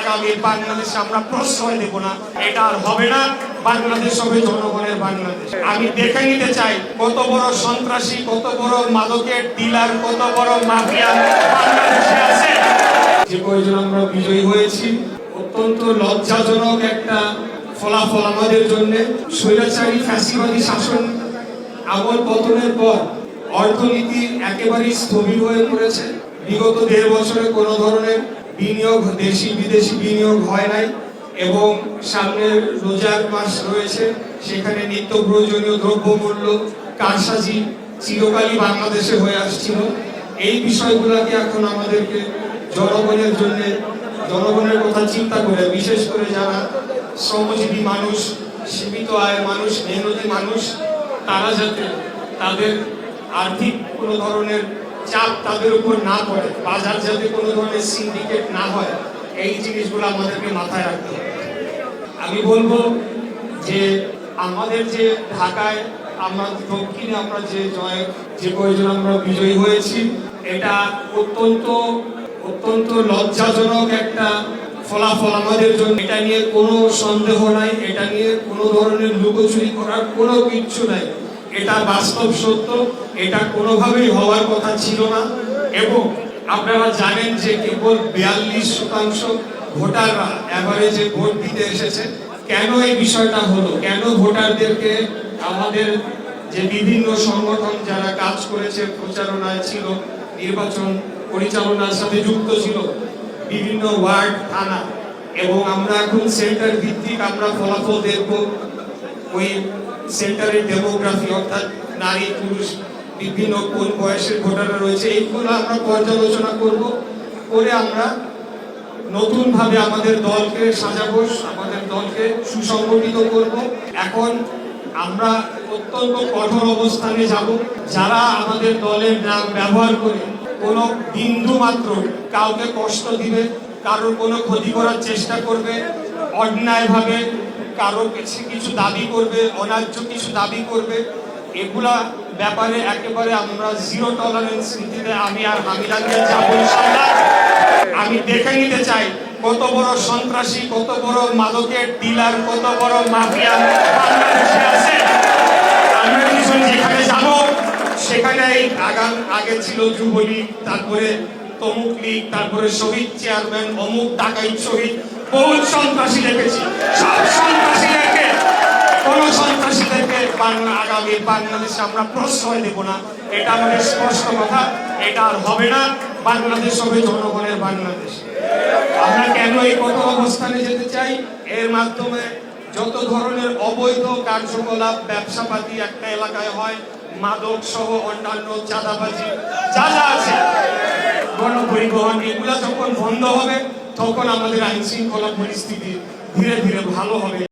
আগামী বাংলাদেশে আমরা প্রশ্রয় দেব না, এটা আর হবে না। বাংলাদেশ হবে জনগণের বাংলাদেশ। আমি দেখে নিতে চাই কত বড় সন্ত্রাসী, কত বড় মাদকের ডিলার, কত বড় মাফিয়া বাংলাদেশে আছে। যে কয়জন আমরা বিজয়ী হয়েছি, অত্যন্ত লজ্জাজনক একটা ফলাফল আমাদের জন্য। স্বৈরাচারী ফ্যাসিবাদী শাসন আমল পতনের পর অর্থনীতি একেবারেই স্থবির হয়ে পড়েছে। বিগত 1.5 বছরে কোনো ধরনের বিনিয়োগ, দেশি বিদেশি বিনিয়োগ হয় নাই এবং সামনে রোজার মাস রয়েছে, সেখানে নিত্য প্রয়োজনীয় দ্রব্যমূল্য কারসাজি চিরকালই বাংলাদেশে হয়ে আসছিল। এই বিষয়গুলোকে এখন আমাদেরকে জনগণের জন্য, জনগণের কথা চিন্তা করে, বিশেষ করে যারা শ্রমজীবী মানুষ, সীমিত আয়ের মানুষ, মেহনতি মানুষ, তারা যাতে তাদের আর্থিক কোনো ধরনের চাপ তাদের উপর না পড়ে, বাজার যাতে কোনো ধরনের সিন্ডিকেট না হয়, এই জিনিসগুলো আমাদেরকে মাথায় রাখতে হবে। আমি বলবো যে আমাদের যে ঢাকায় আমরা দক্ষিণে আমরা যে কয়জন আমরা বিজয়ী হয়েছি, এটা অত্যন্ত লজ্জাজনক একটা ফলাফল আমাদের জন্য। এটা নিয়ে কোনো সন্দেহ নাই, এটা নিয়ে কোনো ধরনের লুকোচুরি করার কোনো কিচ্ছু নাই। এটা বাস্তব সত্য, এটা কোনোভাবেই হওয়ার কথা ছিল না। এবং আপনারা জানেন যে কেবল 42% ভোটাররা এভারেজে ভোট দিতে এসেছে। কেন এই বিষয়টা হলো, কেন ভোটারদেরকে আমাদের যে বিভিন্ন সংগঠন যারা কাজ করেছে, প্রচারণায় ছিল, নির্বাচন পরিচালনার সাথে যুক্ত ছিল, বিভিন্ন ওয়ার্ড, থানা, এবং আমরা এখন সেন্টার ভিত্তিক আমরা ফলাফল দেখব। ওই সেন্টারের ডেমোগ্রাফি, অর্থাৎ নারী পুরুষ বিভিন্ন কোন বয়সের ভোটাররা রয়েছে, এইগুলো আমরা পর্যালোচনা করব। করে আমরা নতুন ভাবে আমাদের দলকে সাজাবো, আমাদের দলকে সুসংগঠিত করব। এখন আমরা অত্যন্ত কঠোর অবস্থানে যাব। যারা আমাদের দলের নাম ব্যবহার করে কোনো বিন্দু মাত্র কাউকে কষ্ট দিবে, কারোর কোনো ক্ষতি করার চেষ্টা করবে, অন্যায়ভাবে কারো কিছু দাবি করবে, অন্যায্য কিছু দাবি করবে, এগুলা ব্যাপারে একেবারে আমরা জিরো টলারেন্স নীতিতে আমি আর হামিদা নিয়ে যাবো ইনশাআল্লাহ। আমি দেখে নিতে চাই কত বড় সন্ত্রাসী, কত বড় মাদকের ডিলার, কত বড় মাফিয়া বাংলাদেশে আছে। আমরা যেখানে যাব সেখানে আগে ছিল যুবলীগ, তারপরে তমুক লীগ, তারপরে শহীদ চেয়ারম্যান, অমুক ডাকাইত শহীদ, বহু সন্ত্রাসী দেখেছি। সব সন্ত্রাসীদেরকে, কোন সন্ত্রাসীদেরকে আগামী বাংলাদেশে আমরা প্রশ্রয় দেব না, এটা আমাদের স্পষ্ট কথা। এটা আর হবে না। বাংলাদেশ হবে জনগণের বাংলাদেশ। আমরা কেন এই কঠোর অবস্থানে যেতে চাই? এর মাধ্যমে যত ধরনের অবৈধ কার্যকলাপ, ব্যবসাপাতি একটা এলাকায় হয়, মাদক সহ অন্যান্য চাঁদাবাজি যা যা আছে, গণপরিবহন, এগুলা যখন বন্ধ হবে, তখন আমাদের আইন শৃঙ্খলা পরিস্থিতি ধীরে ধীরে ভালো হবে।